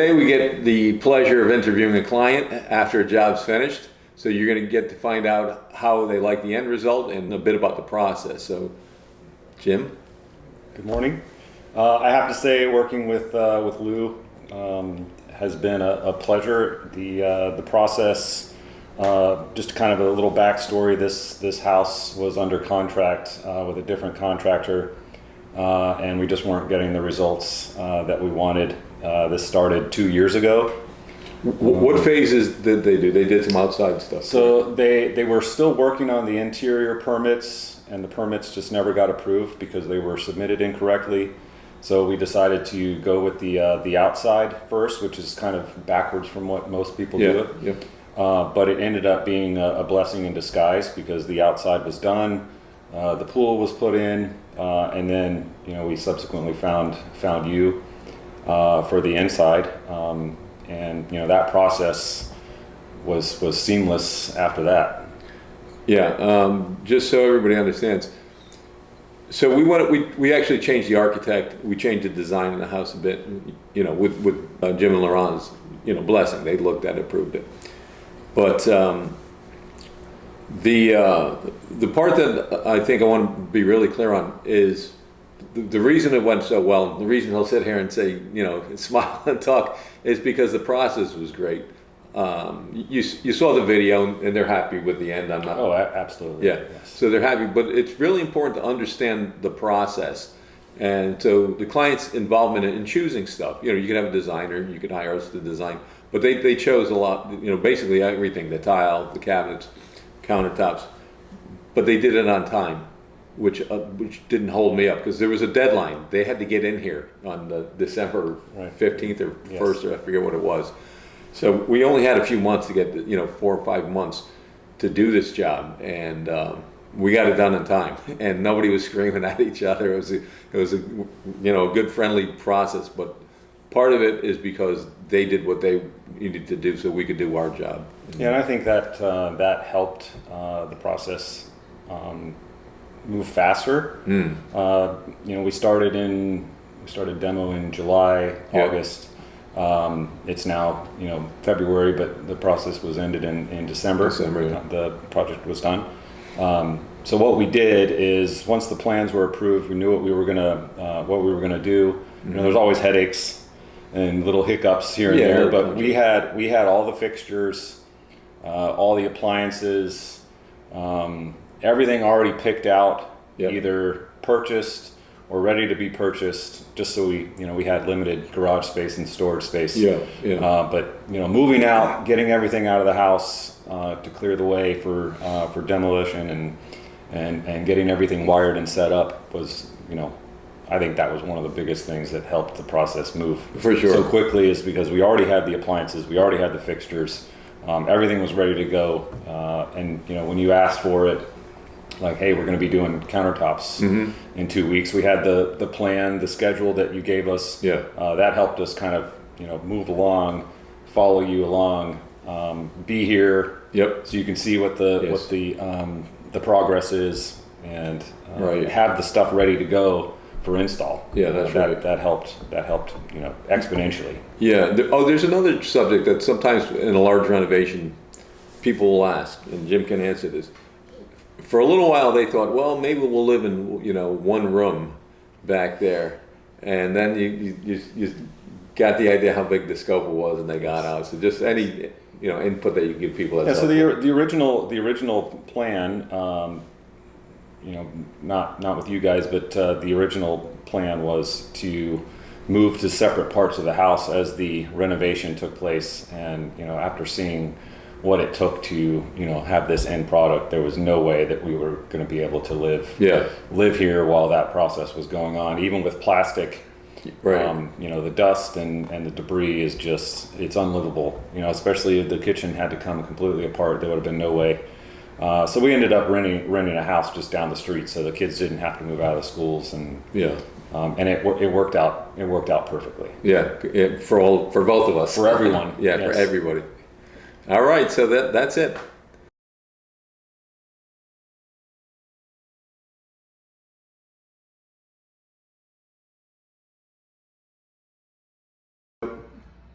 Today we get the pleasure of interviewing a client after a job's finished. So you're going to get to find out how they like the end result and a bit about the process. So, Jim? Good morning. I have to say, working with Lou has been a pleasure. The process, just kind of a little backstory. This house was under contract with a different contractor, and we just weren't getting the results that we wanted. This started 2 years ago. What phases did they do? They did some outside stuff. So they were still working on the interior permits, and the permits just never got approved because they were submitted incorrectly. So we decided to go with the outside first, which is kind of backwards from what most people do it. Yeah. But it ended up being a blessing in disguise because the outside was done, the pool was put in, and then we subsequently found you for the inside, and that process was seamless after that. Yeah. Just so everybody understands. So we actually changed the architect. We changed the design of the house a bit. With Jim and Laurent's blessing. They looked at it, approved it. But the part that I think I want to be really clear on is the reason it went so well. The reason he'll sit here and say, smile and talk, is because the process was great. You saw the video and they're happy with the end. I'm not. Oh, absolutely. Yeah. Yes. So they're happy, but it's really important to understand the process. And so the client's involvement in choosing stuff. You could have a designer, you could hire us to design, but they chose a lot. Basically everything: the tile, the cabinets, countertops. But they did it on time, which didn't hold me up because there was a deadline. They had to get in here on the December 15th or 1st, or I forget what it was. So we only had a few months to get 4 or 5 months to do this job, and we got it done in time. And nobody was screaming at each other. It was a good friendly process. But part of it is because they did what they needed to do, so we could do our job. Yeah, and I think that that helped the process move faster. We started demo in July, August. It's now February, but the process was ended in December. Yeah. The project was done. So what we did is, once the plans were approved, we knew what we were gonna do. There's always headaches and little hiccups here and there, but we had all the fixtures, all the appliances, everything already picked out, either purchased or ready to be purchased, just so we had limited garage space and storage space. But moving out, getting everything out of the house to clear the way for demolition and getting everything wired and set up was, I think that was one of the biggest things that helped the process move for sure so quickly, is because we already had the appliances, we already had the fixtures, everything was ready to go. And when you asked for it, like, hey, we're going to be doing countertops in 2 weeks. We had the plan, the schedule that you gave us. That helped us kind of move along, follow you along, be here. So you can see what the progress is, and have the stuff ready to go for install. That's right. That helped exponentially. There's another subject that sometimes in a large renovation people will ask, and Jim can answer this. For a little while, they thought, well, maybe we'll live in one room back there, and then you got the idea how big the scope was, and they got out. So just any input that you give people. So the original plan, not with you guys, but the original plan was to move to separate parts of the house as the renovation took place, and after seeing what it took to have this end product, there was no way that we were going to be able to live here while that process was going on. Even with plastic, the dust and the debris is it's unlivable. Especially if the kitchen had to come completely apart, there would have been no way. So we ended up renting a house just down the street, so the kids didn't have to move out of the schools, and it worked out perfectly. For both of us, for everyone. For everybody. All right, so that's it.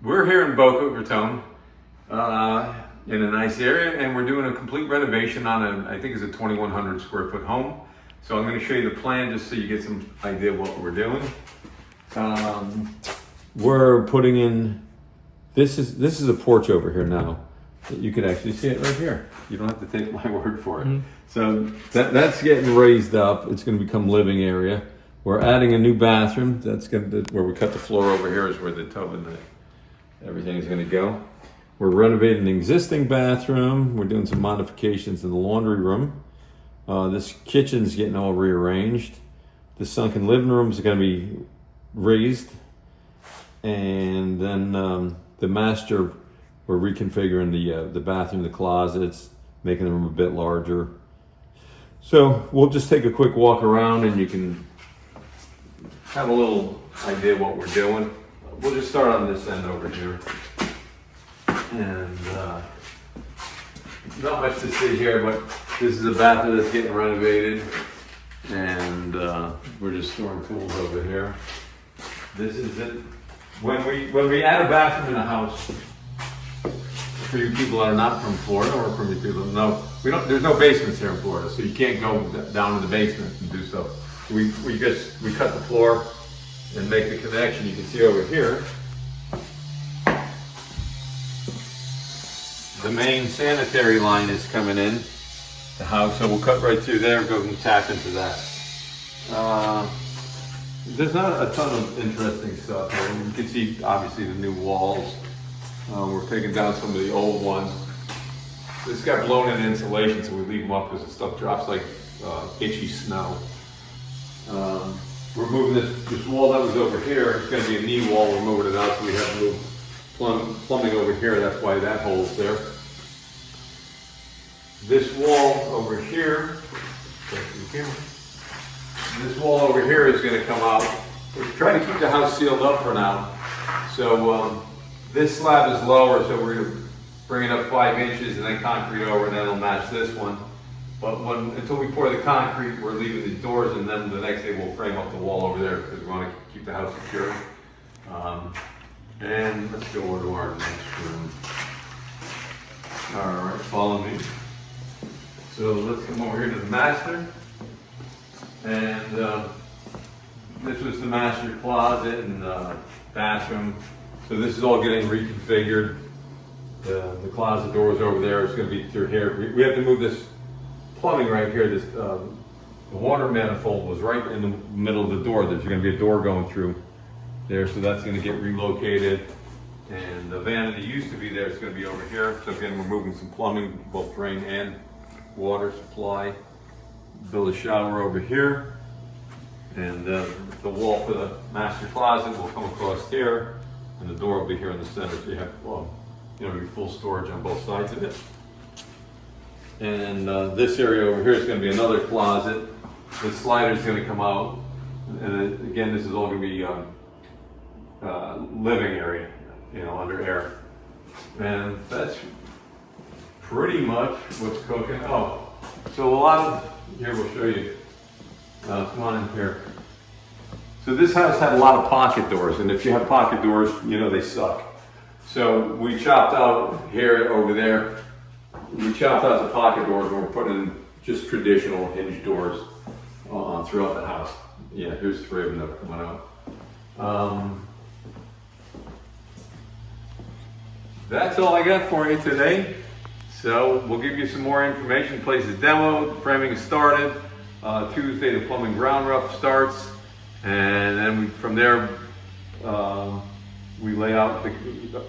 We're here in Boca Raton, in a nice area, and we're doing a complete renovation on I think it's a 2,100 square foot home. So I'm going to show you the plan just so you get some idea of what we're doing. We're putting in, this is a porch over here now. You can actually see it right here. You don't have to take my word for it. Mm-hmm. So that's getting raised up. It's going to become living area. We're adding a new bathroom. That's going to, where we cut the floor over here is where the tub and everything is going to go. We're renovating the existing bathroom. We're doing some modifications in the laundry room. This kitchen's getting all rearranged. The sunken living room is going to be raised. And then the master, we're reconfiguring the bathroom, the closets, making the room a bit larger. So we'll just take a quick walk around and you can have a little idea of what we're doing. We'll just start on this end over here. And not much to see here, but this is a bathroom that's getting renovated. And we're just storing tools over here. This is it. When we add a bathroom in a house, for you people that are not from Florida, or from you people that know, there's no basements here in Florida, so you can't go down in the basement and do so. We cut the floor and make the connection. You can see over here, the main sanitary line is coming in the house, so we'll cut right through there and go and tap into that. There's not a ton of interesting stuff here. You can see obviously the new walls. We're taking down some of the old ones. This got blown in insulation, so we leave them up because the stuff drops like itchy snow. We're moving this wall that was over here. It's going to be a knee wall. We're moving it out, so we have to move plumbing over here. That's why that hole's there. This wall over here. This wall over here is going to come out. We're trying to keep the house sealed up for now. So this slab is lower, so we're going to bring it up 5 inches and then concrete over, and then it'll match this one. But until we pour the concrete, we're leaving the doors, and then the next day we'll frame up the wall over there because we want to keep the house secure. And let's go over to our next room. All right, follow me. So let's come over here to the master. And this was the master closet and bathroom. So this is all getting reconfigured. The closet doors over there. It's going to be through here. We have to move this plumbing right here. This the water manifold was right in the middle of the door. There's going to be a door going through there, so that's going to get relocated. And the vanity used to be there. It's going to be over here. So again, we're moving some plumbing, both drain and water supply. Build a shower over here, and the wall for the master closet will come across here, and the door will be here in the center. So you have, your full storage on both sides of it. And this area over here is going to be another closet. The slider is going to come out, and again, this is all going to be living area, under air. And that's pretty much what's cooking. Oh, so a lot of, here we'll show you. Come on in here. So this house had a lot of pocket doors, and if you have pocket doors, they suck. So we chopped out here, over there, we chopped out the pocket doors, and we're putting in just traditional hinge doors throughout the house. Yeah, here's 3 of them that are coming out. That's all I got for you today. So we'll give you some more information. Place is demoed, framing is started. Tuesday the plumbing ground rough starts, and then from there we lay out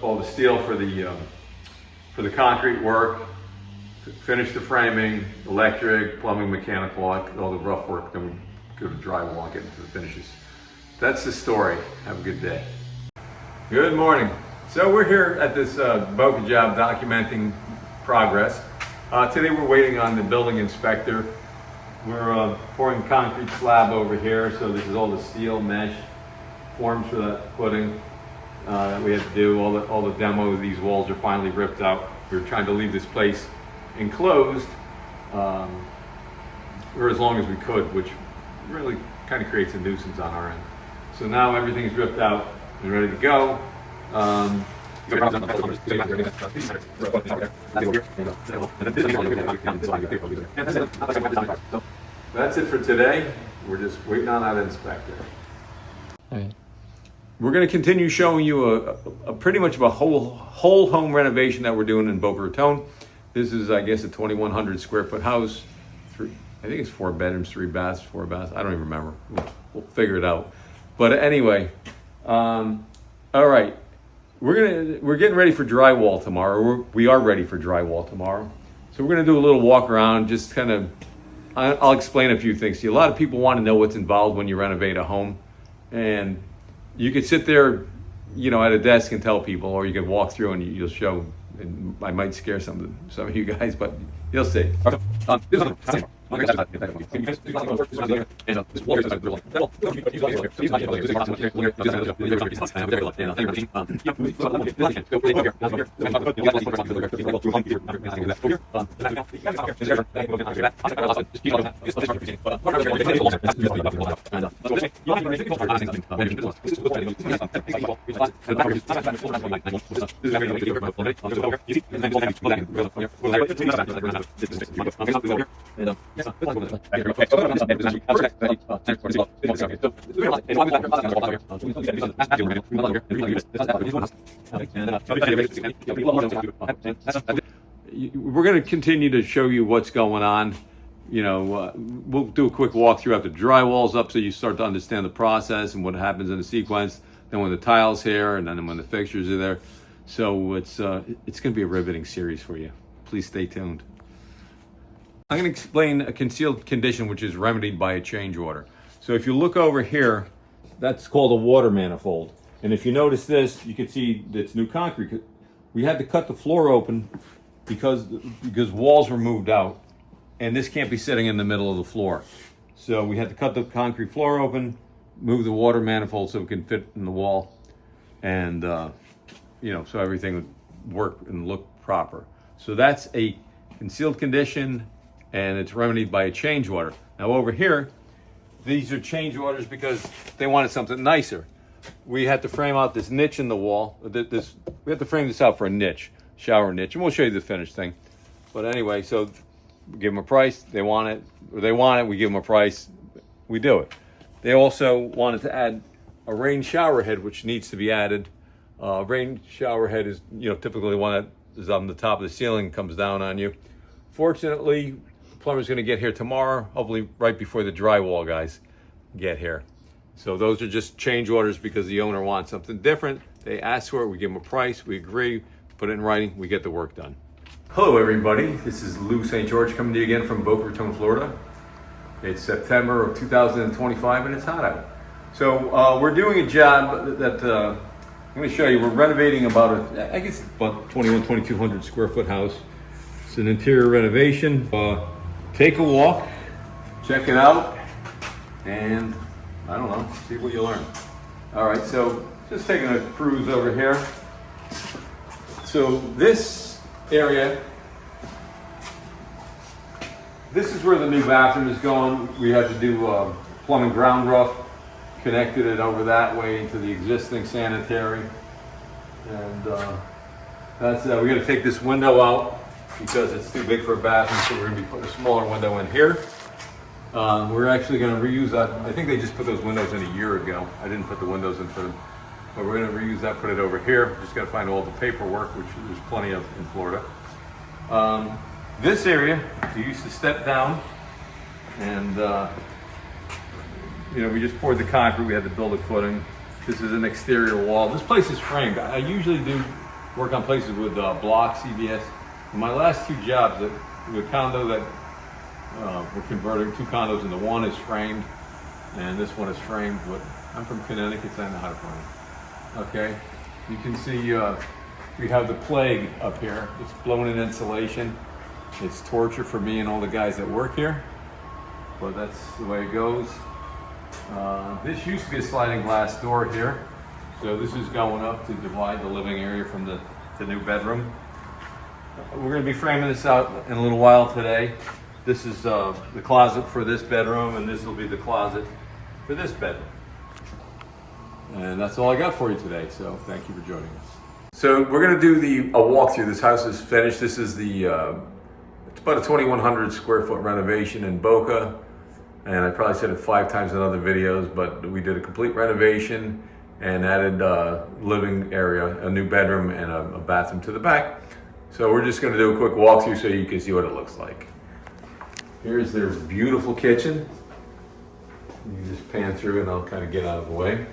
all the steel for the concrete work, finish the framing, electric, plumbing, mechanical, all the rough work. Then we go to drywall and get into the finishes. That's the story. Have a good day. Good morning. So we're here at this Boca job documenting progress. Today we're waiting on the building inspector. We're pouring concrete slab over here, so this is all the steel mesh forms for that footing that we had to do. All the demo of these walls are finally ripped out. We were trying to leave this place enclosed for as long as we could, which really kind of creates a nuisance on our end. So now everything's ripped out and ready to go. That's it for today. We're just waiting on that inspector. All right. We're going to continue showing you a pretty much of a whole home renovation that we're doing in Boca Raton. This is, I guess, a 2,100 square foot house. I think it's 4 bedrooms, 3 baths, 4 baths. I don't even remember. We'll figure it out. But anyway, all right. We're getting ready for drywall tomorrow. We are ready for drywall tomorrow. So we're going to do a little walk around, just kind of. I'll explain a few things to you. A lot of people want to know what's involved when you renovate a home, and you could sit there, at a desk and tell people, or you can walk through and you'll show. And I might scare some of you guys, but you'll see. We're going to continue to show you what's going on. We'll do a quick walkthrough after the drywall's up, so you start to understand the process and what happens in the sequence. Then when the tile's here, and then when the fixtures are there. So it's going to be a riveting series for you. Please stay tuned. I'm going to explain a concealed condition which is remedied by a change order. So if you look over here, that's called a water manifold. And if you notice this, you can see it's new concrete. We had to cut the floor open because walls were moved out, and this can't be sitting in the middle of the floor. So we had to cut the concrete floor open, move the water manifold so it can fit in the wall, and so everything would work and look proper. So that's a concealed condition, and it's remedied by a change order. Now over here, these are change orders because they wanted something nicer. We had to frame out this niche in the wall. We had to frame this out for a niche, shower niche, and we'll show you the finished thing. But anyway, so we give them a price. They want it, we give them a price, we do it. They also wanted to add a rain shower head, which needs to be added. Rain shower head is, typically one that is on the top of the ceiling, comes down on you. Fortunately, the plumber's going to get here tomorrow, hopefully right before the drywall guys get here. So those are just change orders because the owner wants something different. They ask for it, we give them a price, we agree, put it in writing, we get the work done. Hello everybody, this is Lou St. George coming to you again from Boca Raton, Florida. It's September of 2025 and it's hot out. So we're doing a job that I'm going to show you. We're renovating about 2,200 square foot house. It's an interior renovation. Take a walk, check it out, and I don't know, see what you learn. All right, so just taking a cruise over here. So this area, this is where the new bathroom is going. We had to do plumbing ground rough, connected it over that way into the existing sanitary. And that's we got to take this window out because it's too big for a bathroom, so we're going to be putting a smaller window in here. We're actually going to reuse that. I think they just put those windows in a year ago. I didn't put the windows in for them. But we're going to reuse that, put it over here. Just got to find all the paperwork, which there's plenty of in Florida. This area, we used to step down, and we just poured the concrete. We had to build a footing. This is an exterior wall. This place is framed. I usually do work on places with block CBS. In my last 2 jobs, the condo that we're converting 2 condos into one is framed, and this one is framed. But I'm from Connecticut, so I know how to frame. Okay, you can see we have the plague up here. It's blown in insulation. It's torture for me and all the guys that work here, but that's the way it goes. This used to be a sliding glass door here, so this is going up to divide the living area from the new bedroom. We're going to be framing this out in a little while today. This is the closet for this bedroom, and this will be the closet for this bedroom. And that's all I got for you today, so thank you for joining us. So we're gonna do a walkthrough. This house is finished. This is it's about a 2,100 square foot renovation in Boca. And I probably said it 5 times in other videos, but we did a complete renovation and added living area, a new bedroom and a bathroom to the back. So we're just gonna do a quick walkthrough so you can see what it looks like. Here's their beautiful kitchen. You just pan through and I'll kind of get out of the way.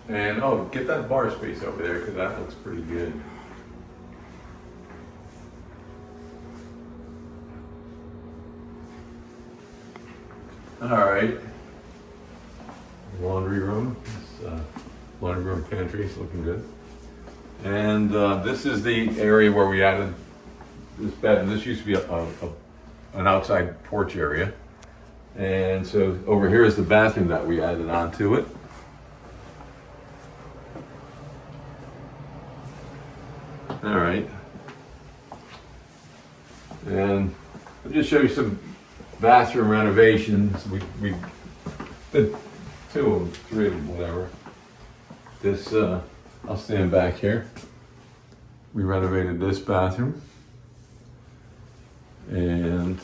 And oh, get that bar space over there because that looks pretty good. All right. Laundry room. This, laundry room pantry is looking good. And this is the area where we added this bed. This used to be an outside porch area. And so over here is the bathroom that we added onto it. All right. And I'll just show you some bathroom renovations. We did 2 of them, 3 of them, whatever. This, I'll stand back here. We renovated this bathroom. And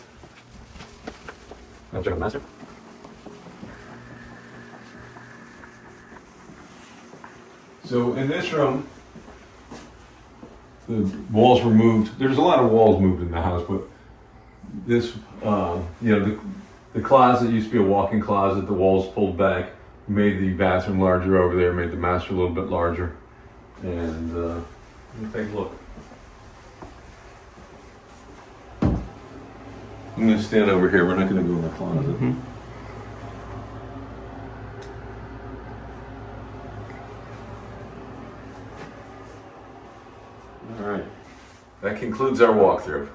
I'll check the master. So in this room, the walls were moved. There's a lot of walls moved in the house, but this, the closet used to be a walk-in closet. The walls pulled back, made the bathroom larger over there, made the master a little bit larger. And let me take a look. I'm going to stand over here. We're not going to go in the closet. Mm-hmm. All right. That concludes our walkthrough.